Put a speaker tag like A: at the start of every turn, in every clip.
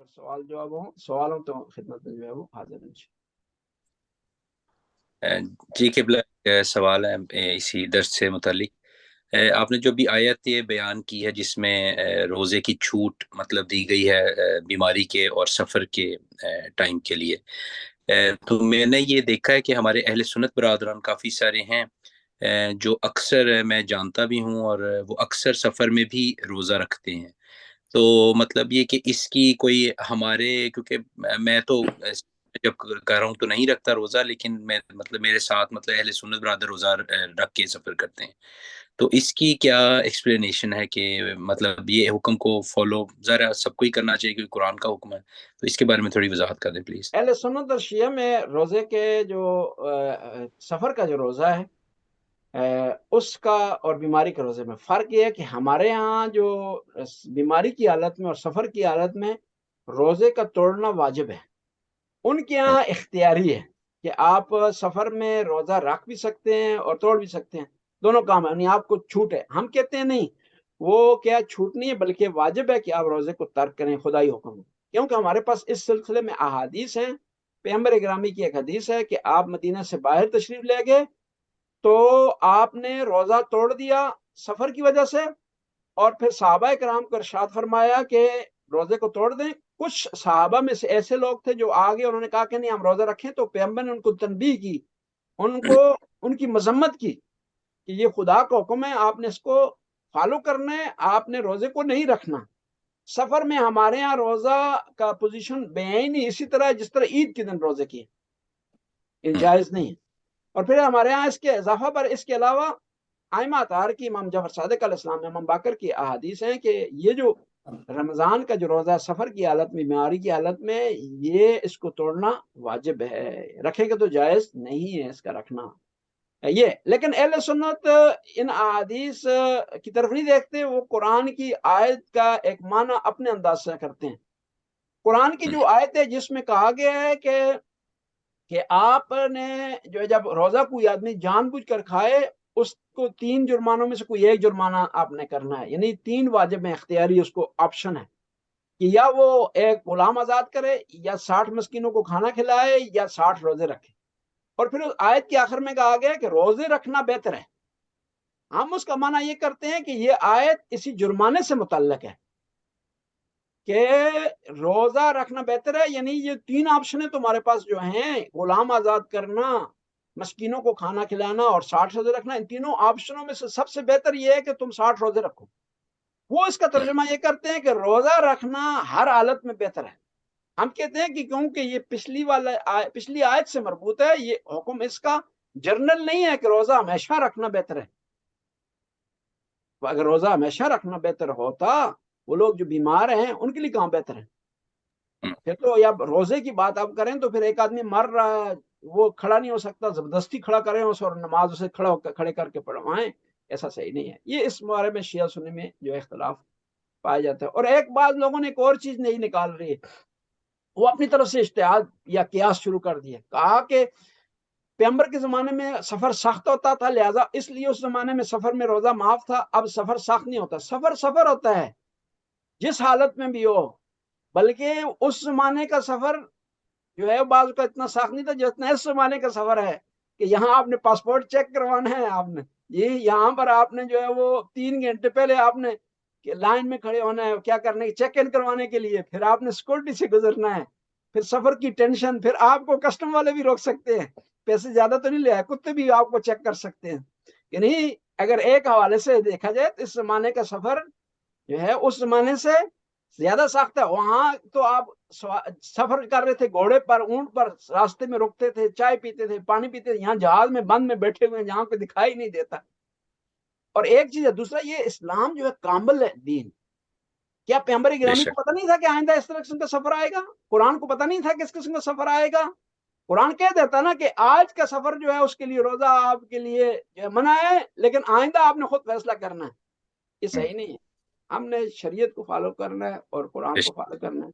A: اگر سوال جواب ہوں سوال ہوں تو خدمت میں جو ہے وہ حاضر ہیں۔
B: جی قبلہ سوال ہے اسی درس سے متعلق۔ آپ نے جو بھی آیت یہ بیان کی ہے جس میں روزے کی چھوٹ مطلب دی گئی ہے بیماری کے اور سفر کے ٹائم کے لیے، تو میں نے یہ دیکھا ہے کہ ہمارے اہل سنت برادران کافی سارے ہیں جو اکثر میں جانتا بھی ہوں اور وہ اکثر سفر میں بھی روزہ رکھتے ہیں۔ تو مطلب یہ کہ اس کی کوئی ہمارے، کیونکہ میں تو جب کر رہا ہوں تو نہیں رکھتا روزہ، لیکن میں مطلب میرے ساتھ مطلب اہل سنت برادر روزہ رکھ کے سفر کرتے ہیں، تو اس کی کیا ایکسپلینیشن ہے کہ مطلب یہ حکم کو فالو ذرا سب کو ہی کرنا چاہیے کیونکہ قرآن کا حکم ہے، تو اس کے بارے میں تھوڑی وضاحت کر دیں پلیز۔
A: اہل سنت اور شیعہ میں روزے کے جو سفر کا جو روزہ ہے اس کا اور بیماری کے روزے میں فرق یہ ہے کہ ہمارے ہاں جو بیماری کی حالت میں اور سفر کی حالت میں روزے کا توڑنا واجب ہے، ان کے یہاں اختیاری ہے کہ آپ سفر میں روزہ رکھ بھی سکتے ہیں اور توڑ بھی سکتے ہیں، دونوں کام ہے، یعنی آپ کو چھوٹ ہے۔ ہم کہتے ہیں نہیں، وہ کیا چھوٹ نہیں ہے بلکہ واجب ہے کہ آپ روزے کو ترک کریں، خدائی حکم ہے، کیونکہ ہمارے پاس اس سلسلے میں احادیث ہیں۔ پیغمبر گرامی کی ایک حدیث ہے کہ آپ مدینہ سے باہر تشریف لے گئے تو آپ نے روزہ توڑ دیا سفر کی وجہ سے، اور پھر صحابہ کرام کو ارشاد فرمایا کہ روزے کو توڑ دیں۔ کچھ صحابہ میں سے ایسے لوگ تھے جو آگے انہوں نے کہا کہ نہیں ہم روزہ رکھیں، تو پیغمبر نے ان کو تنبیہ کی، ان کی مذمت کی کہ یہ خدا کا حکم ہے، آپ نے اس کو فالو کرنا ہے، آپ نے روزے کو نہیں رکھنا۔ سفر میں ہمارے ہاں روزہ کا پوزیشن بیان نہیں اسی طرح جس طرح عید کے دن روزے کی جائز نہیں ہے۔ اور پھر ہمارے ہاں اس کے اضافہ پر اس کے علاوہ ائمہ اطہار کی، امام جعفر صادق علیہ السلام، امام باقر کی احادیث ہیں کہ یہ جو رمضان کا جو روزہ سفر کی حالت میں، بیماری کی حالت میں، یہ اس کو توڑنا واجب ہے، رکھے گا تو جائز نہیں ہے اس کا رکھنا یہ۔ لیکن اہل سنت ان احادیث کی طرف نہیں دیکھتے، وہ قرآن کی آیت کا ایک معنی اپنے انداز سے کرتے ہیں۔ قرآن کی جو آیت ہے جس میں کہا گیا ہے کہ آپ نے جو ہے جب روزہ کوئی آدمی جان بوجھ کر کھائے اس کو 3 جرمانوں میں سے کوئی ایک جرمانہ آپ نے کرنا ہے، یعنی 3 واجب میں اختیاری اس کو آپشن ہے کہ یا وہ ایک غلام آزاد کرے، یا 60 مسکینوں کو کھانا کھلائے، یا 60 روزے رکھے۔ اور پھر آیت کے آخر میں کہا گیا کہ روزے رکھنا بہتر ہے۔ ہم اس کا معنی یہ کرتے ہیں کہ یہ آیت اسی جرمانے سے متعلق ہے کہ روزہ رکھنا بہتر ہے، یعنی یہ 3 آپشنیں تمہارے پاس جو ہیں، غلام آزاد کرنا، مسکینوں کو کھانا کھلانا اور 60 روزے رکھنا، ان تینوں آپشنوں میں سے سب سے بہتر یہ ہے کہ تم 60 روزے رکھو۔ وہ اس کا ترجمہ یہ کرتے ہیں کہ روزہ رکھنا ہر حالت میں بہتر ہے۔ ہم کہتے ہیں کہ کیونکہ یہ پچھلی آیت سے مربوط ہے، یہ حکم اس کا جرنل نہیں ہے کہ روزہ ہمیشہ رکھنا بہتر ہے۔ اگر روزہ ہمیشہ رکھنا بہتر ہوتا، وہ لوگ جو بیمار ہیں ان کے لیے کہاں بہتر ہے؟ پھر تو یا روزے کی بات آپ کریں تو پھر ایک آدمی مر رہا ہے، وہ کھڑا نہیں ہو سکتا، زبردستی کھڑا کریں اس اور نماز اسے کھڑے کر کے پڑھوائیں، ایسا صحیح نہیں ہے۔ یہ اس بارے میں شیعہ سنی میں جو اختلاف پایا جاتا ہے۔ اور ایک بات لوگوں نے ایک اور چیز نہیں نکال رہی ہے، وہ اپنی طرف سے اجتہاد یا قیاس شروع کر دیا، کہا کہ پیغمبر کے زمانے میں سفر سخت ہوتا تھا، لہذا اس لیے اس زمانے میں سفر میں روزہ معاف تھا، اب سفر سخت نہیں ہوتا۔ سفر ہوتا ہے جس حالت میں بھی ہو، بلکہ اس زمانے کا سفر جو ہے بعض کا اتنا سخت نہیں تھا جتنا اس زمانے کا سفر ہے کہ یہاں آپ نے پاسپورٹ چیک کروانا ہے، آپ نے یہاں پر آپ نے جو ہے وہ 3 گھنٹے پہلے آپ نے لائن میں کھڑے ہونا ہے، کیا کرنے، چیک ان کروانے کے لیے، پھر آپ نے سیکورٹی سے گزرنا ہے، پھر سفر کی ٹینشن، پھر آپ کو کسٹم والے بھی روک سکتے ہیں، پیسے زیادہ تو نہیں لے آئے، کتے بھی آپ کو چیک کر سکتے ہیں۔ یعنی اگر ایک حوالے سے دیکھا جائے تو اس زمانے کا سفر جو ہے اس زمانے سے زیادہ سخت ہے۔ وہاں تو آپ سفر کر رہے تھے گھوڑے پر، اونٹ پر، راستے میں رکتے تھے، چائے پیتے تھے، پانی پیتے تھے، یہاں جہاز میں بند میں بیٹھے ہوئے ہیں جہاں پہ دکھائی نہیں دیتا۔ اور ایک چیز ہے، دوسرا یہ اسلام جو ہے کامل ہے دین۔ کیا پیغمبر گرامی کو پتہ نہیں تھا کہ آئندہ اس قسم کا سفر آئے گا؟ قرآن کو پتہ نہیں تھا کہ اس قسم کا سفر آئے گا؟ قرآن کہہ دیتا نا کہ آج کا سفر جو ہے اس کے لیے روزہ آپ کے لیے منع ہے، لیکن آئندہ آپ نے خود فیصلہ کرنا ہے۔ یہ صحیح نہیں ہے۔ ہم نے شریعت کو فالو کرنا ہے اور قرآن کو فالو کرنا ہے،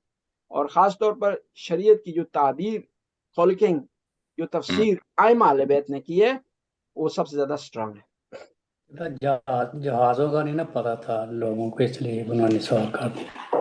A: اور خاص طور پر شریعت کی جو تعبیر، خلقنگ، جو تفسیر ائمہ اہل بیت نے کی ہے وہ سب سے زیادہ سٹرانگ ہے۔
C: جہازوں کا نہیں نا پتا تھا لوگوں کو، اس لیے انہوں نے سوال کر دیا۔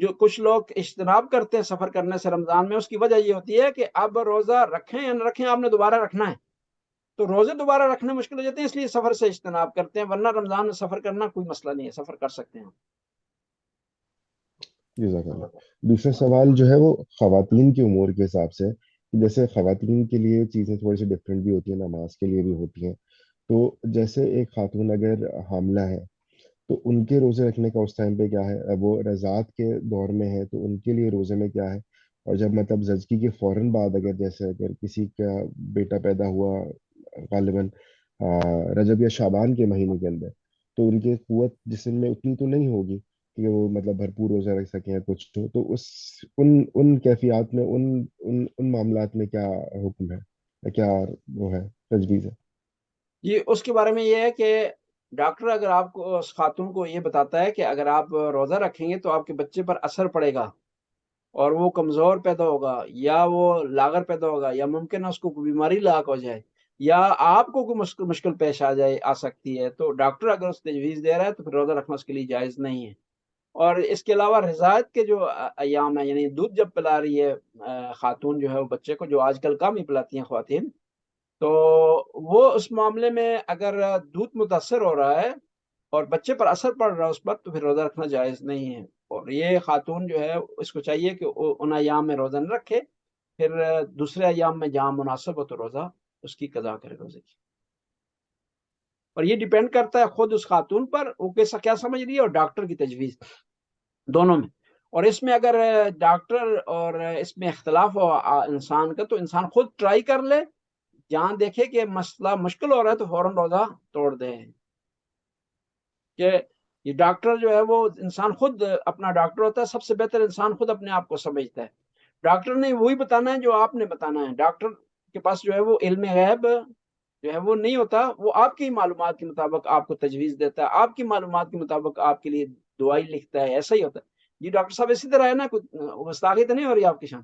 A: جو کچھ لوگ اجتناب کرتے ہیں سفر کرنے سے رمضان میں، اس کی وجہ یہ ہوتی ہے کہ اب روزہ رکھیں یا نہ رکھیں، آپ نے دوبارہ رکھنا ہے، تو روزے دوبارہ رکھنے مشکل ہو جاتے ہیں، اس لیے سفر سے اجتناب کرتے ہیں، ورنہ رمضان میں سفر کرنا کوئی مسئلہ نہیں ہے، سفر کر سکتے ہیں۔
D: جزاک اللہ۔ دوسرا سوال جو ہے وہ خواتین کی امور کے حساب سے، جیسے خواتین کے لیے چیزیں تھوڑی سی ڈفرینٹ بھی ہوتی ہیں، نماز کے لیے بھی ہوتی ہیں، تو جیسے ایک خاتون اگر حاملہ ہے تو ان کے روزے رکھنے کا اس ٹائم پہ کیا ہے؟ اب وہ رضاعت کے دور میں ہے تو ان کے لیے روزے میں کیا ہے؟ اور جب مطلب زچگی کے فوراً بعد اگر جیسے اگر کسی کا بیٹا پیدا ہوا غالباً رجب یا شعبان کے مہینے کے اندر، تو ان کی قوت جسم میں اتنی تو نہیں ہوگی کہ وہ مطلب بھرپور روزہ رکھ سکیں یا کچھ تو اس ان کیفیات میں ان معاملات میں کیا حکم ہے، کیا وہ ہے تجویز ہے؟
A: جی اس کے بارے میں یہ ہے کہ ڈاکٹر اگر آپ کو، اس خاتون کو یہ بتاتا ہے کہ اگر آپ روزہ رکھیں گے تو آپ کے بچے پر اثر پڑے گا اور وہ کمزور پیدا ہوگا یا وہ لاغر پیدا ہوگا یا ممکن ہے اس کو کوئی بیماری لاحق ہو جائے یا آپ کو کوئی مشکل پیش آ سکتی ہے، تو ڈاکٹر اگر اس تجویز دے رہا ہے تو پھر روزہ رکھنا اس کے لیے جائز نہیں ہے۔ اور اس کے علاوہ رضاعت کے جو ایام ہیں، یعنی دودھ جب پلا رہی ہے خاتون جو ہے وہ بچے کو، جو آج کل کم ہی پلاتی ہیں خواتین، تو وہ اس معاملے میں اگر دودھ متاثر ہو رہا ہے اور بچے پر اثر پڑ رہا ہے اس پر، تو پھر روزہ رکھنا جائز نہیں ہے، اور یہ خاتون جو ہے اس کو چاہیے کہ ان ایام میں روزہ نہ رکھے، پھر دوسرے ایام میں جہاں مناسب ہو تو روزہ اس کی قضا کرے روزے کی۔ اور یہ ڈیپینڈ کرتا ہے خود اس خاتون پر، وہ کیسا کیا سمجھ رہی ہے، اور ڈاکٹر کی تجویز، دونوں میں۔ اور اس میں اگر ڈاکٹر اور اس میں اختلاف ہو انسان کا، تو انسان خود ٹرائی کر لے، جہاں دیکھے کہ مسئلہ مشکل ہو رہا ہے تو فوراً روزہ توڑ دے، کہ یہ ڈاکٹر جو ہے وہ انسان خود اپنا ڈاکٹر ہوتا ہے، سب سے بہتر انسان خود اپنے آپ کو سمجھتا ہے، ڈاکٹر نے وہی بتانا ہے جو آپ نے بتانا ہے، ڈاکٹر کے پاس جو ہے وہ علم غیب جو ہے وہ نہیں ہوتا، وہ آپ کی معلومات کے مطابق آپ کو تجویز دیتا ہے، آپ کی معلومات کے مطابق آپ کے لیے دوائی لکھتا ہے، ایسا ہی ہوتا ہے۔ جی ڈاکٹر صاحب اسی طرح ہے نا، گستاخی تو نہیں ہو رہی آپ کی شان؟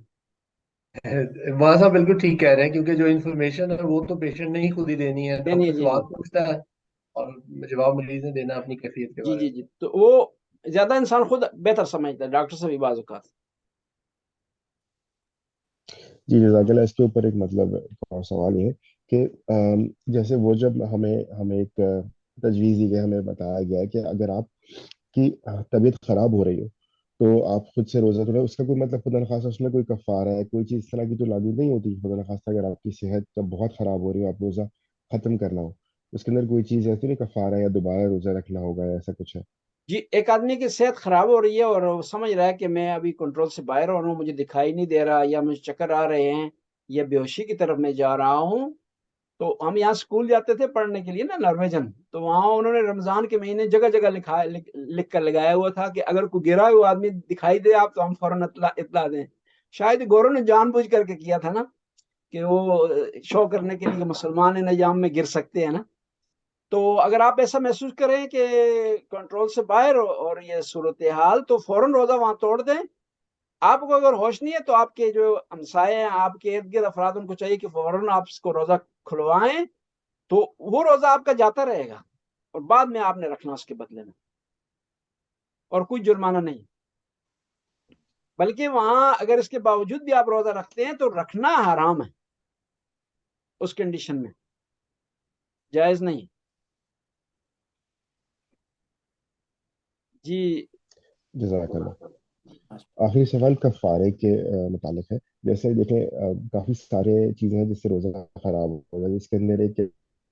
E: وہاں صاحب بالکل ٹھیک کہہ رہے ہیں، کیونکہ جو انفارمیشن ہے وہ تو پیشنٹ نے ہی خود ہی دینی ہے،
A: نہیں
E: ہم
A: نہیں،
E: سے
A: جی
E: سوال پوچھتا ہے اور جواب مریض نے دینا اپنی کیفیت کے
A: جی
E: بارے
A: جی
E: میں۔
A: جی، تو وہ زیادہ انسان خود بہتر سمجھتا ہے ڈاکٹر سے بھی بعض اوقات۔
D: جی جزاک اللہ۔ اس کے اوپر ایک مطلب ایک اور سوال یہ ہے کہ جیسے وہ جب ہمیں ایک تجویز دی گئی، ہمیں بتایا گیا ہے کہ اگر آپ کی طبیعت خراب ہو رہی ہو تو آپ خود سے روزہ توڑیں، اس کا کوئی مطلب خدا نخواستہ اس میں کوئی کفارہ ہے، کوئی چیز اس طرح کی تو لاگو نہیں ہوتی؟ خدا نخواستہ اگر آپ کی صحت جب بہت خراب ہو رہی ہو، آپ روزہ ختم کرنا ہو، اس کے اندر کوئی چیز ایسی نہیں کفارہ ہے یا دوبارہ روزہ رکھنا ہوگا یا ایسا کچھ ہے؟
A: جی ایک آدمی کی صحت خراب ہو رہی ہے اور وہ سمجھ رہا ہے کہ میں ابھی کنٹرول سے باہر ہو رہا ہوں، مجھے دکھائی نہیں دے رہا، یا مجھے چکر آ رہے ہیں، یا بے ہوشی کی طرف میں جا رہا ہوں، تو ہم یہاں اسکول جاتے تھے پڑھنے کے لیے نا، نارویجن، تو وہاں انہوں نے رمضان کے مہینے جگہ جگہ لکھ کر لگایا ہوا تھا کہ اگر کوئی گرا ہوا آدمی دکھائی دے آپ تو ہم فوراً اطلاع دیں۔ شاید گورو نے جان بوجھ کر کے کیا تھا نا، کہ وہ شو کرنے کے لیے مسلمان ان ایام میں گر سکتے ہیں نا، تو اگر آپ ایسا محسوس کریں کہ کنٹرول سے باہر ہو اور یہ صورتحال، تو فوراً روزہ وہاں توڑ دیں۔ آپ کو اگر ہوش نہیں ہے تو آپ کے جو ہمسائے ہیں، آپ کے ارد گرد افراد، ان کو چاہیے کہ فوراً آپ اس کو روزہ کھلوائیں، تو وہ روزہ آپ کا جاتا رہے گا اور بعد میں آپ نے رکھنا اس کے بدلے میں، اور کوئی جرمانہ نہیں، بلکہ وہاں اگر اس کے باوجود بھی آپ روزہ رکھتے ہیں تو رکھنا حرام ہے، اس کنڈیشن میں جائز نہیں۔ جی
D: جزاک اللہ۔ آخری سوال کفارے کے متعلق ہے۔ جیسے دیکھیں کافی سارے چیزیں ہیں جس سے روزہ خراب ہو جائے، جس کے اندر ایک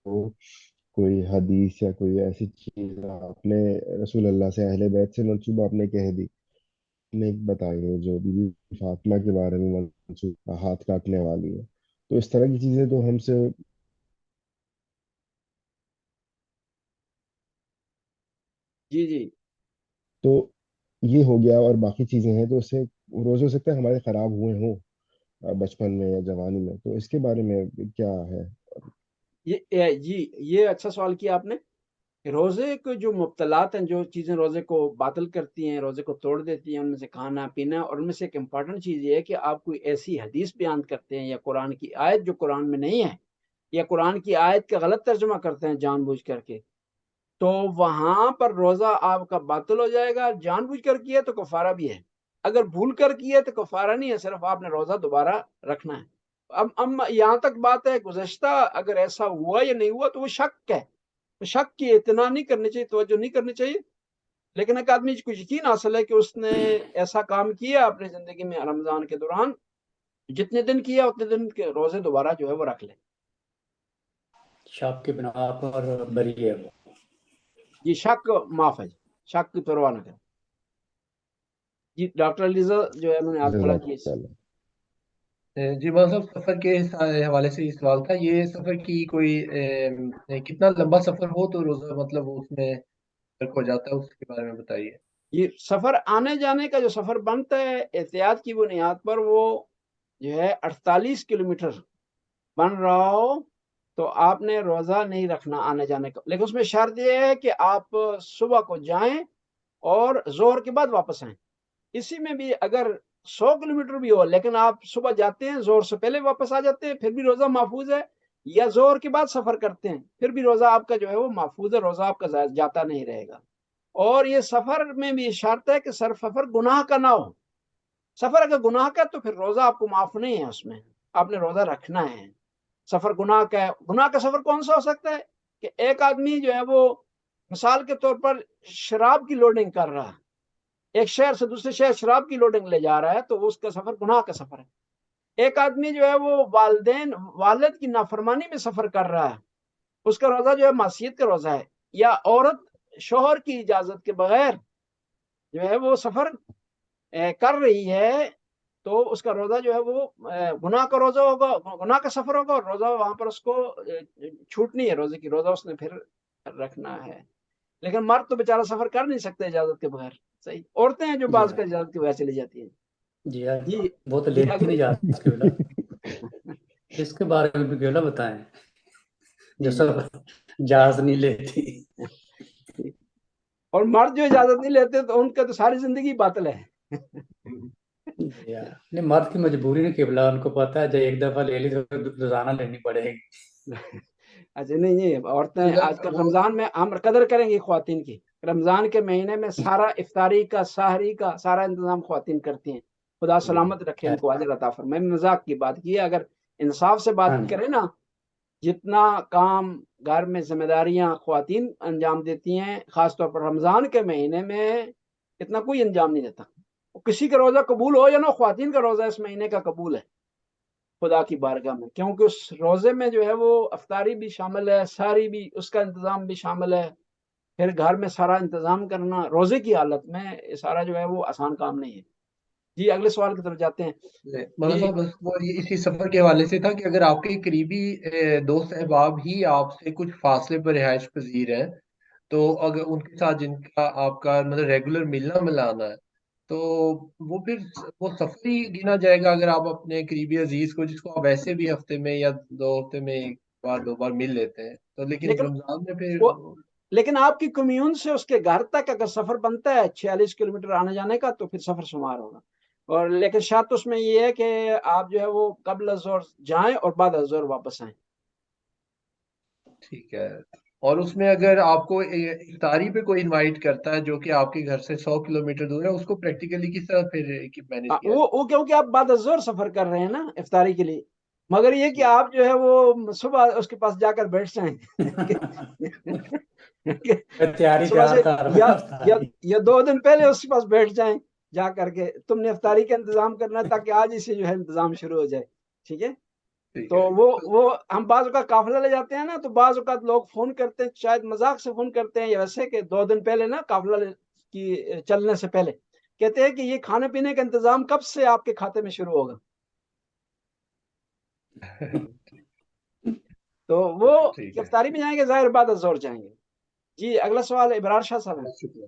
D: وہ کوئی حدیث یا کوئی ایسی چیز آپ نے رسول اللہ سے، اہل بیت سے منسوب آپ نے کہہ دی، نے بتائی ہے، جو بی بی فاطمہ کے بارے میں منسوب ہاتھ کاٹنے والی ہے، تو اس طرح کی چیزیں تو ہم سے
A: جی جی
D: تو یہ ہو گیا، اور باقی چیزیں ہیں تو اس سے روزے ہو سکتا ہے ہمارے خراب ہوئے ہوں بچپن میں یا جوانی میں، تو اس کے بارے میں کیا ہے؟
A: جی یہ اچھا سوال کیا آپ نے، کہ روزے کو جو مبتلات ہیں، جو چیزیں روزے کو باطل کرتی ہیں، روزے کو توڑ دیتی ہیں، ان میں سے کھانا پینا، اور ان میں سے ایک امپورٹنٹ چیز یہ ہے کہ آپ کوئی ایسی حدیث بیان کرتے ہیں یا قرآن کی آیت جو قرآن میں نہیں ہے، یا قرآن کی آیت کا غلط ترجمہ کرتے ہیں جان بوجھ کر کے، تو وہاں پر روزہ آپ کا باطل ہو جائے گا، جان بوجھ کر کیا تو کفارہ بھی ہے، اگر بھول کر کیے تو کفارہ نہیں ہے، صرف آپ نے روزہ دوبارہ رکھنا ہے۔ اب یہاں تک بات ہے گزشتہ اگر ایسا ہوا یا نہیں ہوا تو وہ شک ہے، شک کی اطلاع نہیں کرنی چاہیے، توجہ نہیں کرنی چاہیے، لیکن ایک آدمی کو یقین حاصل ہے کہ اس نے ایسا کام کیا اپنی زندگی میں رمضان کے دوران، جتنے دن کیا اتنے دن کے روزے دوبارہ جو ہے وہ رکھ لے۔
C: شک کی بنا پر بری ہے وہ۔
A: جی شک معاف ہے، جی شک کی پرواہ نہ کریں۔ جی ڈاکٹر علیزہ جو ہے انہوں نے ہاتھ کھڑا
D: جزاک
A: کیا۔
D: اللہ۔
E: جی مولانا صاحب، سفر کے حوالے سے یہ سوال تھا، یہ سفر کی کوئی کتنا لمبا سفر ہو تو روزہ مطلب اس میں فرق ہو جاتا ہے، اس کے بارے میں بتائیے۔
A: یہ سفر آنے جانے کا جو سفر بنتا ہے احتیاط کی بنیاد پر، وہ جو ہے 48 کلومیٹر بن رہا ہو تو آپ نے روزہ نہیں رکھنا آنے جانے کا، لیکن اس میں شرط یہ ہے کہ آپ صبح کو جائیں اور ظہر کے بعد واپس آئیں۔ اسی میں بھی اگر 100 کلومیٹر بھی ہو لیکن آپ صبح جاتے ہیں ظہر سے پہلے واپس آ جاتے ہیں، پھر بھی روزہ محفوظ ہے، یا ظہر کے بعد سفر کرتے ہیں پھر بھی روزہ آپ کا جو ہے وہ محفوظ ہے، روزہ آپ کا جاتا نہیں رہے گا۔ اور یہ سفر میں بھی شرط ہے کہ سفر گناہ کا نہ ہو، سفر اگر گناہ کا تو پھر روزہ آپ کو معاف نہیں ہے، اس میں آپ نے روزہ رکھنا ہے۔ سفر گناہ کا ہے، گناہ کا سفر کون سا ہو سکتا ہے کہ ایک آدمی جو ہے وہ مثال کے طور پر شراب کی لوڈنگ کر رہا ہے، ایک شہر سے دوسرے شہر شراب کی لوڈنگ لے جا رہا ہے تو اس کا سفر گناہ کا سفر ہے۔ ایک آدمی جو ہے وہ والد کی نافرمانی میں سفر کر رہا ہے، اس کا روزہ جو ہے معصیت کا روزہ ہے۔ یا عورت شوہر کی اجازت کے بغیر جو ہے وہ سفر کر رہی ہے تو اس کا روزہ جو ہے وہ گناہ کا روزہ ہوگا، گناہ کا سفر ہوگا، اور روزہ وہاں پر اس کو چھوٹ نہیں ہے روزے کی، روزہ اس نے پھر رکھنا ہے۔ لیکن مرد تو بیچارہ سفر کر نہیں سکتے اجازت کے بغیر، صحیح، عورتیں ہیں جو
C: جی
A: بعض کا اجازت کے بغیر چلی جاتی ہیں۔
C: جی ہاں،
A: جی
C: وہ تو
A: جی
C: لیتی نہیں جاتی اس کے بلا، اس کے بارے میں بھی کیوں بتائیں جو
A: جی
C: سب جہاز نہیں لیتی۔
A: اور مرد جو اجازت نہیں لیتے تو ان کا تو ساری زندگی باطل ہے۔
C: جی ہاں، نہیں مرد کی مجبوری نہیں قبلہ، ان کو پتا ہے جب ایک دفعہ لے لی تو روزانہ لینی پڑے گی۔
A: اچھا نہیں عورتیں آج کل رمضان میں ہم قدر کریں گی خواتین کی، رمضان کے مہینے میں سارا افطاری کا سحری کا سارا انتظام خواتین کرتی ہیں، خدا سلامت رکھے ان کو، اجر عطا فرمائے۔ میں نے مذاق کی بات کی ہے، اگر انصاف سے بات کریں نا، جتنا کام گھر میں ذمہ داریاں خواتین انجام دیتی ہیں خاص طور پر رمضان کے مہینے میں، اتنا کوئی انجام نہیں دیتا۔ کسی کا روزہ قبول ہو یا نہ، خواتین کا روزہ اس مہینے کا قبول ہے خدا کی بارگاہ میں، کیونکہ اس روزے میں جو ہے وہ افطاری بھی شامل ہے، ساری بھی اس کا انتظام بھی شامل ہے، پھر گھر میں سارا انتظام کرنا روزے کی حالت میں، یہ سارا جو ہے وہ آسان کام نہیں ہے۔ جی اگلے سوال کی طرف جاتے ہیں۔
E: مولانا صاحب بس وہ اسی سفر کے حوالے سے تھا کہ اگر آپ کے قریبی دوست احباب ہی آپ سے کچھ فاصلے پر رہائش پذیر ہیں، تو اگر ان کے ساتھ جن کا آپ کا مطلب ریگولر ملنا ملانا ہے تو وہ پھر وہ سفر ہی گنا جائے گا، اگر آپ اپنے قریبی عزیز کو جس کو آپ ویسے بھی ہفتے میں یا 2 ہفتے میں ایک بار 2 بار مل لیتے ہیں تو، لیکن رمضان میں پھر
A: لیکن آپ کی کمیون سے اس کے گھر تک اگر سفر بنتا ہے 46 کلومیٹر آنے جانے کا تو پھر سفر شمار ہوگا، اور لیکن شرط اس میں یہ ہے کہ آپ جو ہے وہ قبل الظہر جائیں اور بعد الظہر واپس آئیں۔
E: ٹھیک ہے، اور اس میں اگر آپ کو افطاری پہ کوئی انوائٹ کرتا ہے جو کہ آپ کے گھر سے 100 کلومیٹر دور ہے، اس کو پریکٹیکلی کس طرح پھر مینیج کیا جائے؟
A: وہ کیونکہ آپ بعد الظہر سفر کر رہے ہیں نا افطاری کے لیے، مگر یہ کہ آپ جو ہے وہ صبح اس کے پاس جا کر بیٹھ جائیں صبح سے یا 2 دن پہلے اس کے پاس بیٹھ جائیں جا کر کے، تم نے افطاری کا انتظام کرنا ہے تاکہ آج ہی سے جو ہے انتظام شروع ہو جائے، ٹھیک ہے؟ تو وہ ہم بعض اوقات قافلہ لے جاتے ہیں نا، تو بعض اوقات لوگ فون کرتے ہیں، شاید مذاق سے فون کرتے ہیں یا ویسے کہ 2 دن پہلے نا قافلہ کی چلنے سے پہلے کہتے ہیں کہ یہ کھانے پینے کا انتظام کب سے آپ کے کھاتے میں شروع ہوگا؟ تو وہ افطاری میں جائیں گے، ظاہر بعد الظہر جائیں گے۔ جی اگلا سوال ابرار شاہ صاحب ہے۔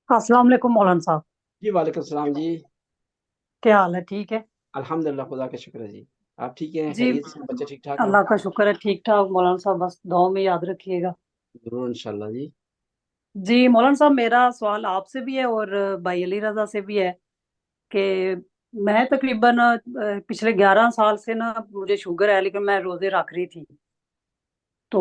F: السلام علیکم مولانا صاحب۔
A: جی وعلیکم السلام جی،
F: کیا حال ہے؟ ٹھیک ہے
A: الحمدللہ، خدا کا شکر ہے جی، آپ ٹھیک ہیں؟
F: جی
A: خیریت سے بچے ٹھیک ٹھاک ہیں؟
F: اللہ کا شکر ہے ٹھیک ٹھاک مولانا صاحب، بس دعاؤں میں یاد رکھیے گا۔
A: ضرور انشاءاللہ جی۔
F: جی مولانا صاحب، میرا سوال آپ سے بھی ہے اور بھائی علی رضا سے بھی ہے کہ میں تقریباً پچھلے 11 سال سے نا مجھے شوگر ہے، لیکن میں روزے رکھ رہی تھی، تو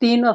F: 3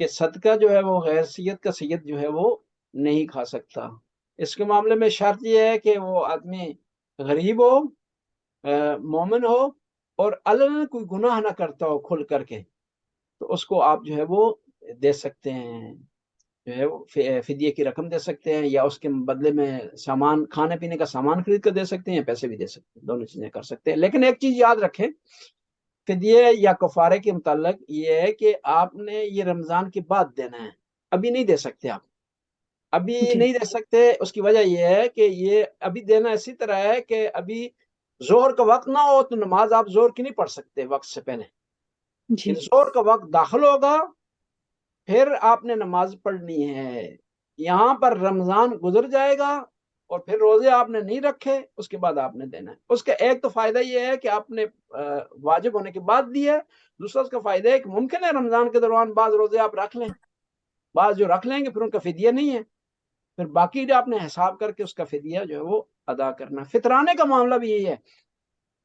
A: کہ صدقہ جو ہے وہ غیر سید کا سید جو ہے وہ نہیں کھا سکتا. اس کے معاملے میں شرط یہ ہے کہ وہ آدمی غریب ہو، مومن ہو، اور علن کوئی گناہ نہ کرتا ہو کھل کر کے، تو اس کو آپ جو ہے وہ دے سکتے ہیں، جو ہے وہ فدیے کی رقم دے سکتے ہیں، یا اس کے بدلے میں سامان، کھانے پینے کا سامان خرید کر دے سکتے ہیں، یا پیسے بھی دے سکتے ہیں، دونوں چیزیں کر سکتے ہیں. لیکن ایک چیز یاد رکھیں، فدیے یا کفارے کے متعلق یہ ہے کہ آپ نے یہ رمضان کے بعد دینا ہے، ابھی نہیں دے سکتے. آپ ابھی
G: جی
A: نہیں دے سکتے. اس کی وجہ یہ ہے کہ یہ ابھی دینا اسی طرح ہے کہ ابھی ظہر کا وقت نہ ہو تو نماز آپ ظہر کی نہیں پڑھ سکتے وقت سے پہلے.
G: جی
A: ظہر کا وقت داخل ہوگا پھر آپ نے نماز پڑھنی ہے. یہاں پر رمضان گزر جائے گا اور پھر روزے آپ نے نہیں رکھے، اس کے بعد آپ نے دینا ہے. اس کا ایک تو فائدہ یہ ہے کہ آپ نے واجب ہونے کے بعد دیا ہے. دوسرا اس کا فائدہ ہے کہ ممکن ہے رمضان کے دوران بعض روزے آپ رکھ لیں، بعض جو رکھ لیں گے پھر ان کا فدیہ نہیں ہے، پھر باقی جو آپ نے حساب کر کے اس کا فدیہ جو ہے وہ ادا کرنا. فطرانے کا معاملہ بھی یہی ہے.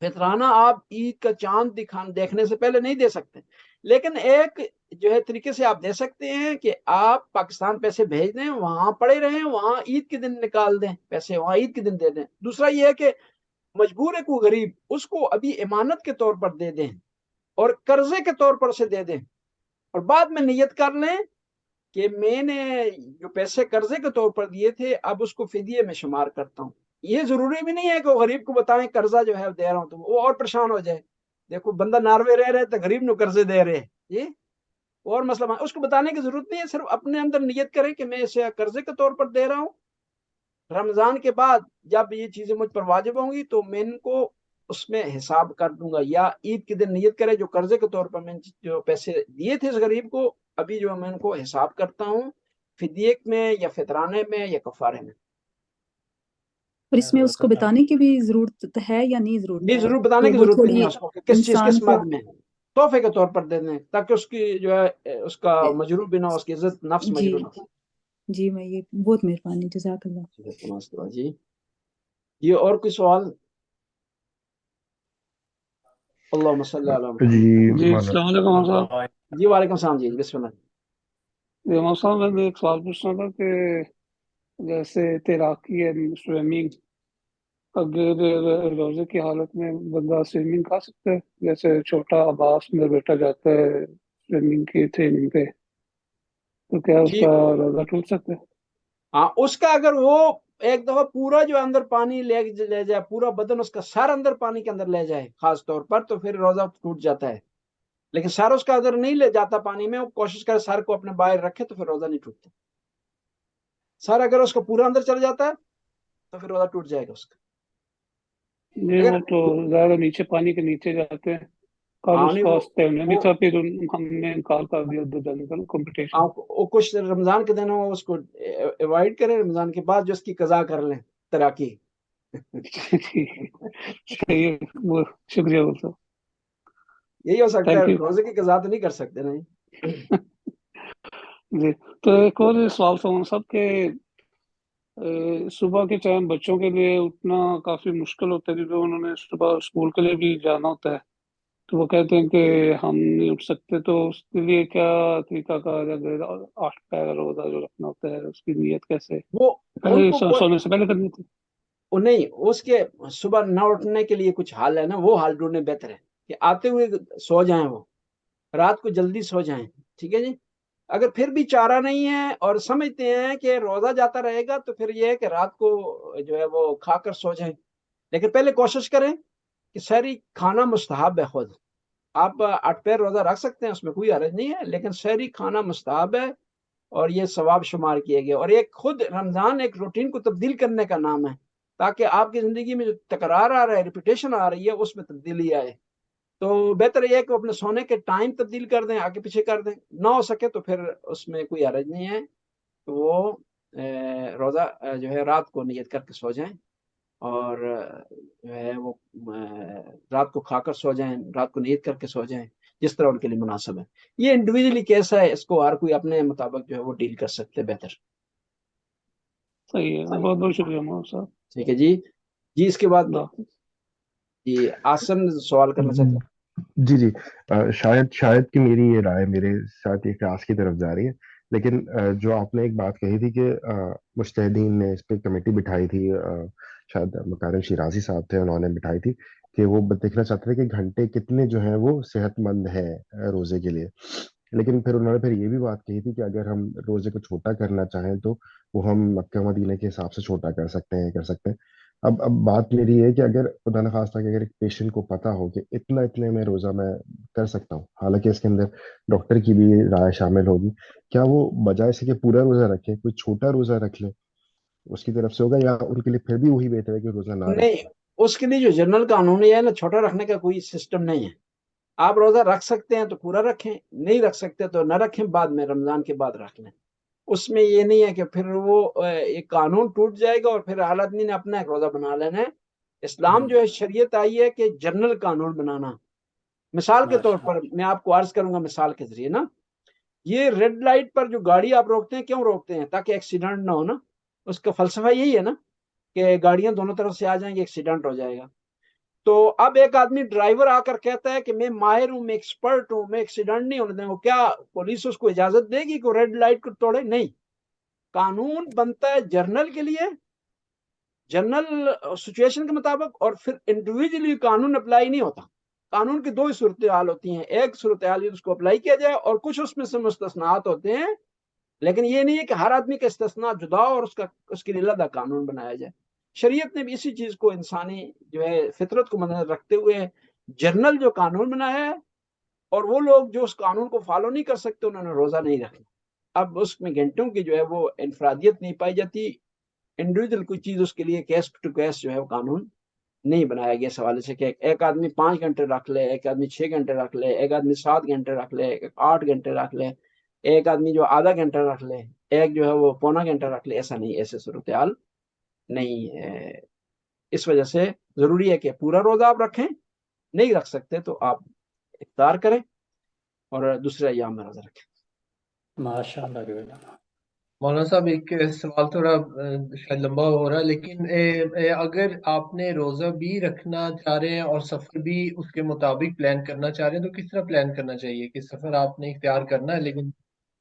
A: فطرانہ آپ عید کا چاند دیکھنے سے پہلے نہیں دے سکتے، لیکن ایک جو ہے طریقے سے آپ دے سکتے ہیں کہ آپ پاکستان پیسے بھیج دیں، وہاں پڑے رہیں، وہاں عید کے دن نکال دیں پیسے، وہاں عید کے دن دے دیں. دوسرا یہ ہے کہ مجبور ہے کوئی غریب، اس کو ابھی امانت کے طور پر دے دیں اور قرضے کے طور پر اسے دے دیں، اور بعد میں نیت کر لیں کہ میں نے جو پیسے قرضے کے طور پر دیے تھے اب اس کو فدیے میں شمار کرتا ہوں. یہ ضروری بھی نہیں ہے کہ وہ غریب کو بتائیں قرضہ جو ہے دے رہا ہوں، تو وہ اور پریشان ہو جائے. دیکھو بندہ ناروے رہ رہے تو غریب نو قرضے دے رہے، یہ اور مسئلہ. اس کو بتانے کی ضرورت نہیں ہے، صرف اپنے اندر نیت کریں کہ میں اسے قرضے کے طور پر دے رہا ہوں. رمضان کے بعد جب یہ چیزیں مجھ پر واجب ہوں گی تو میں ان کو اس میں حساب کر دوں گا. یا عید کے دن نیت کرے جو قرضے کے طور پر میں جو پیسے دیے تھے اس غریب کو، ابھی جو میں ان کو حساب کرتا ہوں فدیے میں یا فطرانے میں یا کفارے میں.
G: اور اس میں اس کو بتانے کی بھی ضرورت ہے یا نہیں ضرورت
A: نہیں،
G: ہے
A: ضرور بتانے
G: کہ
A: کی
G: وہ
A: ضرورت نہیں
G: تھوڑی
A: ہے اس کو کہ کس چیز
G: انسان
A: کس
G: کو
A: مد میں، تحفے کے طور پر دے دیں تاکہ اس کی جو ہے اس کا مجروح بھی نہ ہو، اس کی عزت نفس
G: جی
A: مجروح نہ ہو.
G: جی میں یہ بہت مہربانی، جزاک اللہ.
A: جی جی اور کوئی سوال؟ اللہم صلی علی محمد.
D: جی
H: جی السلام علیکم مولانا صاحب.
A: جی وعلیکم السلام. جی بسم اللہ.
H: جی مولانا صاحب میں ایک سوال پوچھنا تھا کہ جیسے تیراکی ہے، سوئمنگ، اگر روزے کی حالت میں بندہ سوئمنگ کر سکتا ہے؟ جیسے چھوٹا عباس میرا بیٹا جاتا ہے سوئمنگ کی ٹریننگ پہ، تو کیا اس
A: جی
H: کا روزہ ٹوٹ سکتا ہے؟
A: ہاں، اس کا اگر وہ ایک دفعہ پورا جو اندر پانی لے جائے، پورا بدن اس کا سر اندر پانی کے اندر لے جائے خاص طور پر، تو پھر روزہ ٹوٹ جاتا ہے. لیکن سر اس کا اندر نہیں لے جاتا پانی میں، وہ کوشش کرے سر کو اپنے باہر رکھے تو پھر روزہ نہیں ٹوٹتا. سر اگر اس کا پورا اندر چل جاتا ہے تو پھر روزہ ٹوٹ جائے گا اس کا.
H: جی
A: اگر
H: وہ تو زیادہ نیچے پانی کے نیچے جاتے ہیں، کل
A: ہاں
H: اس
A: نہیں
H: کا اسٹیمنا نہیں
A: وہ
H: تھا، پھر ہم نے انکار کر دیا ادھر جانے کا کمپٹیشن.
A: وہ کچھ رمضان کے دنوں میں اس کو اوائڈ کریں، رمضان کے بعد جو اس کی قضا کر لیں تیراکی.
H: صحیح ہے، وہ شکریہ صاحب.
A: یہی ہو سکتا ہے،
H: تھینک یو.
A: روزے کی قضا تو نہیں کر سکتے نہیں.
H: جی تو ایک اور سوال تھا صاحب کہ صبح کے ٹائم بچوں کے لیے اٹھنا کافی مشکل ہوتا ہے، کیونکہ انہوں نے صبح اسکول کے لیے بھی جانا ہوتا ہے، تو وہ کہتے ہیں کہ ہم نہیں اٹھ سکتے، تو اس کے لیے کیا طریقہ کہا جائے؟ 8 پہر روزہ جو رکھنا ہوتا ہے اس کی نیت کیسے
A: وہ ان کو
H: سونے سے پہلے کرنی تھی؟
A: نہیں، اس کے صبح نہ اٹھنے کے لیے کچھ حال ہے نا، وہ حال ڈھونڈنے بہتر ہے کہ آتے ہوئے سو جائیں، وہ رات کو جلدی سو جائیں. ٹھیک ہے جی. اگر پھر بھی چارہ نہیں ہے اور سمجھتے ہیں کہ روزہ جاتا رہے گا تو پھر یہ ہے کہ رات کو جو ہے وہ کھا کر سو جائیں. لیکن پہلے کوشش کریں کہ سحری کھانا مستحب ہے. خود آپ 8 پہر روزہ رکھ سکتے ہیں، اس میں کوئی حرج نہیں ہے، لیکن سحری کھانا مستحب ہے اور یہ ثواب شمار کیے گئے. اور ایک خود رمضان ایک روٹین کو تبدیل کرنے کا نام ہے، تاکہ آپ کی زندگی میں جو تکرار آ رہا ہے، ریپیٹیشن آ رہی ہے، اس میں تبدیلی آئے. تو بہتر یہ ہے کہ اپنے سونے کے ٹائم تبدیل کر دیں، آگے پیچھے کر دیں. نہ ہو سکے تو پھر اس میں کوئی حرج نہیں ہے، تو وہ روزہ جو ہے رات کو نیت کر کے سو جائیں، اور جو ہے وہ رات کو کھا کر سو جائیں، رات کو نیت کر کے سو جائیں، جس طرح ان کے لیے مناسب ہے. یہ انڈیویجلی کیس ہے، اس کو ہر کوئی اپنے مطابق جو ہے وہ ڈیل کر سکتے بہتر.
H: صحیح ہے، بہت بہت شکریہ مولانا صاحب.
A: ٹھیک ہے جی. جی اس کے بعد
H: اللہ حافظ.
A: جی آسن سوال کرنا چاہتے ہیں.
D: جی جی شاید شاید کہ میری یہ رائے میرے ساتھ ایک راس کی طرف جا رہی ہے، لیکن جو آپ نے ایک بات کہی تھی کہ مجتہدین نے اس پہ کمیٹی بٹھائی تھی، شاید مکارم شیرازی صاحب تھے، انہوں نے بٹھائی تھی کہ وہ دیکھنا چاہتے تھے کہ گھنٹے کتنے جو ہیں وہ صحت مند ہیں روزے کے لیے، لیکن پھر انہوں نے پھر یہ بھی بات کہی تھی کہ اگر ہم روزے کو چھوٹا کرنا چاہیں تو وہ ہم مکہ مدینہ کے حساب سے چھوٹا کر سکتے ہیں، کر سکتے ہیں۔ اب بات میری ہے کہ اگر خدا نخواستہ کہ اگر ایک پیشنٹ کو پتا ہو کہ اتنے میں روزہ میں کر سکتا ہوں، حالانکہ اس کے اندر ڈاکٹر کی بھی رائے شامل ہوگی، کیا وہ بجائے سے کہ پورا روزہ رکھے کوئی چھوٹا روزہ رکھ لے، اس کی طرف سے ہوگا، یا ان کے لیے پھر بھی وہی بہتر ہے کہ روزہ نہ رکھے؟
A: نہیں، اس کے لیے جو جنرل قانون ہے نا، چھوٹا رکھنے کا کوئی سسٹم نہیں ہے۔ آپ روزہ رکھ سکتے ہیں تو پورا رکھیں، نہیں رکھ سکتے تو نہ رکھیں، بعد میں رمضان کے بعد رکھ لیں۔ اس میں یہ نہیں ہے کہ پھر وہ ایک قانون ٹوٹ جائے گا اور پھر ہر آدمی نے اپنا ایک روزہ بنا لینا ہے۔ اسلام جو ہے، شریعت آئی ہے کہ جنرل قانون بنانا۔ مثال کے طور پر میں آپ کو عرض کروں گا، مثال کے ذریعے نا، یہ ریڈ لائٹ پر جو گاڑی آپ روکتے ہیں، کیوں روکتے ہیں؟ تاکہ ایکسیڈنٹ نہ ہو نا۔ اس کا فلسفہ یہی ہے نا کہ گاڑیاں دونوں طرف سے آ جائیں گی، ایکسیڈنٹ ہو جائے گا۔ تو اب ایک آدمی ڈرائیور آ کر کہتا ہے کہ میں ماہر ہوں، میں ایکسپرٹ ہوں، میں ایکسیڈنٹ نہیں ہونے دیں گا، کیا پولیس اس کو اجازت دے گی کہ ریڈ لائٹ کو توڑے؟ نہیں۔ قانون بنتا ہے جرنل کے لیے، جنرل سچویشن کے مطابق، اور پھر انڈیویجلی قانون اپلائی نہیں ہوتا۔ قانون کی دو ہی صورتحال ہوتی ہیں، ایک صورتحال اس کو اپلائی کیا جائے، اور کچھ اس میں سے مستثنات ہوتے ہیں، لیکن یہ نہیں ہے کہ ہر آدمی کا استثناء جدا اور اس کے لیے علیحدہ قانون بنایا جائے۔ شریعت نے بھی اسی چیز کو انسانی جو ہے فطرت کو مد نظر رکھتے ہوئے جرنل جو قانون بنایا ہے، اور وہ لوگ جو اس قانون کو فالو نہیں کر سکتے انہوں نے روزہ نہیں رکھنا۔ اب اس میں گھنٹوں کی جو ہے وہ انفرادیت نہیں پائی جاتی، انڈیویجل کوئی چیز اس کے لیے کیس ٹو کیس جو ہے وہ قانون نہیں بنایا گیا اس حوالے سے کہ ایک آدمی 5 گھنٹے رکھ لے، ایک آدمی 6 گھنٹے رکھ لے، ایک آدمی 7 گھنٹے رکھ لے، ایک 8 گھنٹے رکھ لے، ایک آدمی جو آدھا گھنٹہ رکھ لے، ایک جو ہے وہ پونا گھنٹہ رکھ لے۔ ایسا نہیں، ایسے صورتحال نہیں ہے۔ اس وجہ سے ضروری ہے کہ پورا روزہ آپ رکھیں، نہیں رکھ سکتے تو آپ افطار کریں اور دوسرے ایام میں روزہ رکھیں۔
C: ماشاء اللہ۔
E: مولانا صاحب، ایک سوال تھوڑا شاید لمبا ہو رہا ہے، لیکن اگر آپ نے روزہ بھی رکھنا چاہ رہے ہیں اور سفر بھی اس کے مطابق پلان کرنا چاہ رہے ہیں، تو کس طرح پلان کرنا چاہیے؟ کہ سفر آپ نے اختیار کرنا ہے لیکن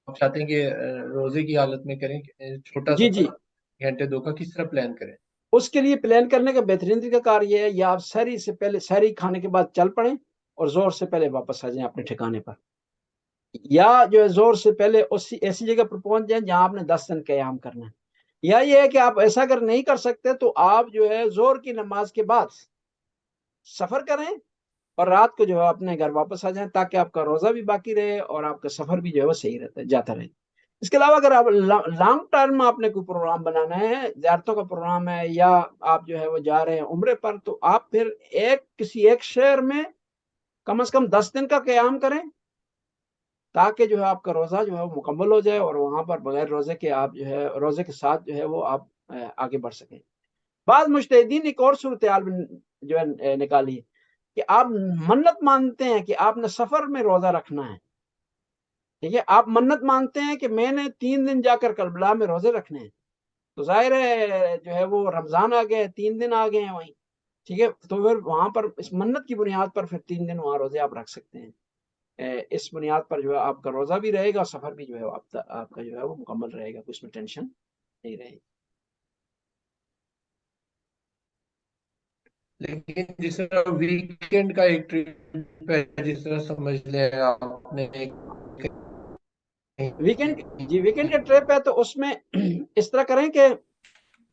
E: آپ چاہتے ہیں کہ روزے کی حالت میں کریں، چھوٹا
A: جی جی،
E: سفر گھنٹے دو کا، کس طرح پلان کریں؟
A: اس کے لیے پلان کرنے کا بہترین طریقہ کار یہ ہے، یا آپ سحری سے پہلے، سحری کھانے کے بعد چل پڑیں اور زور سے پہلے واپس آ جائیں اپنے ٹھکانے پر، یا جو ہے زور سے پہلے ایسی جگہ پر پہنچ جائیں جہاں آپ نے 10 دن قیام کرنا ہے۔ یا یہ ہے کہ آپ ایسا اگر نہیں کر سکتے تو آپ جو ہے زور کی نماز کے بعد سفر کریں اور رات کو جو ہے اپنے گھر واپس آ جائیں، تاکہ آپ کا روزہ بھی باقی رہے اور آپ کا سفر بھی جو ہے وہ صحیح رہتا ہے، جاتا رہے۔ اس کے علاوہ اگر آپ لانگ ٹرم میں آپ نے کوئی پروگرام بنانا ہے، زیارتوں کا پروگرام ہے، یا آپ جو ہے وہ جا رہے ہیں عمرے پر، تو آپ پھر کسی ایک شہر میں کم از کم 10 دن کا قیام کریں، تاکہ جو ہے آپ کا روزہ جو ہے وہ مکمل ہو جائے اور وہاں پر بغیر روزے کے آپ جو ہے روزے کے ساتھ جو ہے وہ آپ آگے بڑھ سکیں۔ بعض مجتہدین ایک اور صورتحال جو ہے نکالی کہ آپ منت مانتے ہیں کہ آپ نے سفر میں روزہ رکھنا ہے، ٹھیک ہے، آپ منت مانتے ہیں کہ میں نے 3 دن جا کر کربلا میں روزے رکھنے ہیں، تو ظاہر ہے جو ہے وہ رمضان آ گئے، 3 دن آ گئے ہیں وہیں، ٹھیک ہے، تو پھر وہاں پر اس منت کی بنیاد پر پھر 3 دن وہاں روزے آپ رکھ سکتے ہیں۔ اس بنیاد پر جو ہے آپ کا روزہ بھی رہے گا، سفر بھی جو ہے آپ کا جو ہے وہ مکمل رہے گا، اس میں ٹینشن نہیں رہے گی۔
E: لیکن جس طرح ویکینڈ کا ایک ٹرپ ہے، جس طرح سمجھ لیں آپ نے
A: ویکینڈ کا ٹرپ ہے تو اس میں اس طرح کریں کہ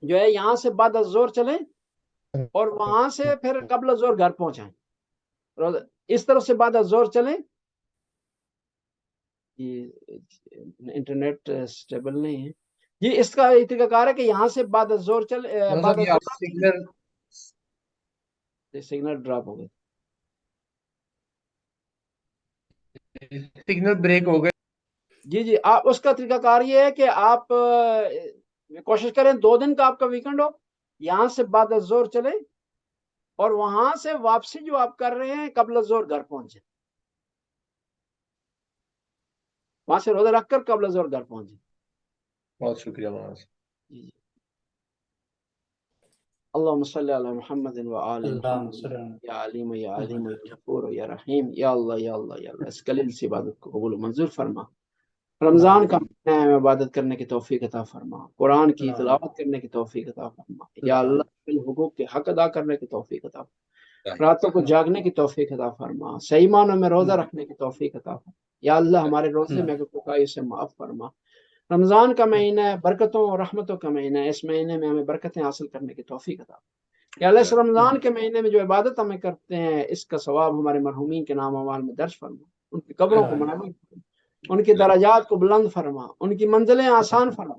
A: جو ہے یہاں سے بعد الظہر چلیں اور وہاں سے پھر قبل الظہر گھر پہنچائیں، اس طرح سے بعد الظہر چلیں۔ انٹرنیٹ سٹیبل نہیں ہے جی، اس کا طریقہ کار ہے کہ یہاں سے بعد الظہر سگنل ڈراپ ہو گئے،
E: سگنل بریک ہو گئے۔
A: جی آپ اس کا طریقہ کار یہ ہے کہ آپ کوشش کریں 2 دن کا آپ کا ویکنڈ ہو، یہاں سے بعد الظہر چلیں اور وہاں سے واپسی جو آپ کر رہے ہیں قبل الظہر گھر پہنچیں، وہاں سے روزہ رکھ کر قبل الظہر گھر پہنچیں۔
E: بہت شکریہ مولانا۔
A: جی اللهم صل على محمد وآل
C: اللهم
A: محمد
C: صل على
A: یا علیم یا علیم یا غفور یا رحیم یا اللہ یا اللہ یا اللہ. اس قلیل سی عبادت کو قبول و منظور فرما. رمضان کا مہینہ ہے، ہمیں عبادت کرنے کی توفیق عطا فرما، قرآن کی تلاوت کرنے کی توفیق عطا فرما یا اللہ، حقوق کے حق ادا کرنے کی توفیق عطا فرما، راتوں کو جاگنے کی توفیق عطا فرما، صحیح معنوں میں روزہ رکھنے کی توفیق عطا فرما یا اللہ. ہمارے روزے میں کوتاہی سے معاف فرما. رمضان کا مہینہ ہے، برکتوں اور رحمتوں کا مہینہ ہے، اس مہینے میں ہمیں برکتیں حاصل کرنے کی توفیق عطا فرما یا اللہ. اس رمضان کے مہینے میں جو عبادت ہمیں کرتے ہیں، اس کا ثواب ہمارے مرحومین کے نام اعمال میں درج فرما، ان کی قبروں کو منور فرما، ان کی درجات کو بلند فرما، ان کی منزلیں آسان فرما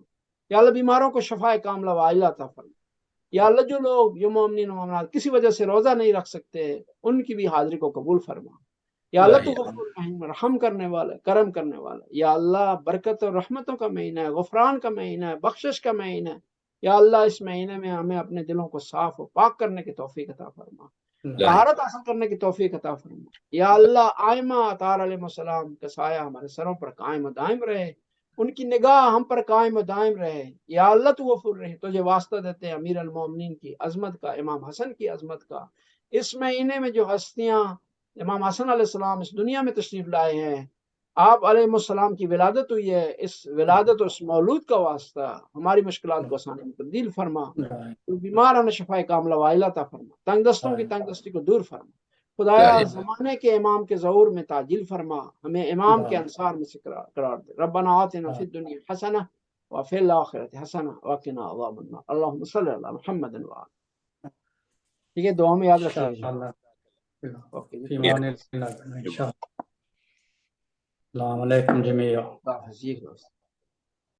A: یا اللہ. بیماروں کو شفا کاملہ وعاجلہ عطا فرما یا اللہ. جو مومنین و مومنات کسی وجہ سے روزہ نہیں رکھ سکتے، ان کی بھی حاضری کو قبول فرما یا اللہ. تو غفور رحیم، رحم کرنے والا، کرم کرنے والا یا اللہ. برکت اور رحمتوں کا مہینہ ہے، غفران کا مہینہ ہے، بخشش کا مہینہ ہے یا اللہ. اس مہینے میں ہمیں اپنے دلوں کو صاف و پاک کرنے کی توفیق عطا فرما، طہارت حاصل کرنے کی توفیق عطا فرما یا اللہ. آئمہ اطہار علیہ السلام کا سایہ ہمارے سروں پر قائم و دائم رہے، ان کی نگاہ ہم پر قائم و دائم رہے یا اللہ. تو غفور رہے. تجھے واسطہ دیتے ہیں امیر المومنین کی عظمت کا، امام حسن کی عظمت کا. اس مہینے میں جو ہستیاں امام حسن علیہ السلام اس دنیا میں تشریف لائے ہیں، آپ علیہ السلام کی ولادت ہوئی ہے، اس ولادت و اس مولود کا واسطہ ہماری مشکلات کو آسانی میں تبدیل فرما. بیمار ہمیں شفا کاملہ وعاجلہ عطا فرما، تنگ دستوں کی تنگ دستی کو دور فرما. خدایا زمانے کے امام کے ظہور میں تعجیل فرما، ہمیں امام کے انصار میں سے قرار دے. ربنا آتنا فی الدنیا حسنہ وفی الآخرۃ حسنہ وقنا عذاب النار. اللہم صلی علی محمد وآلہ. ٹھیک ہے، دعا میں یاد رکھیے گا. اوکے،
C: السلام علیکم جمیعہ.
A: اللہ حافظ.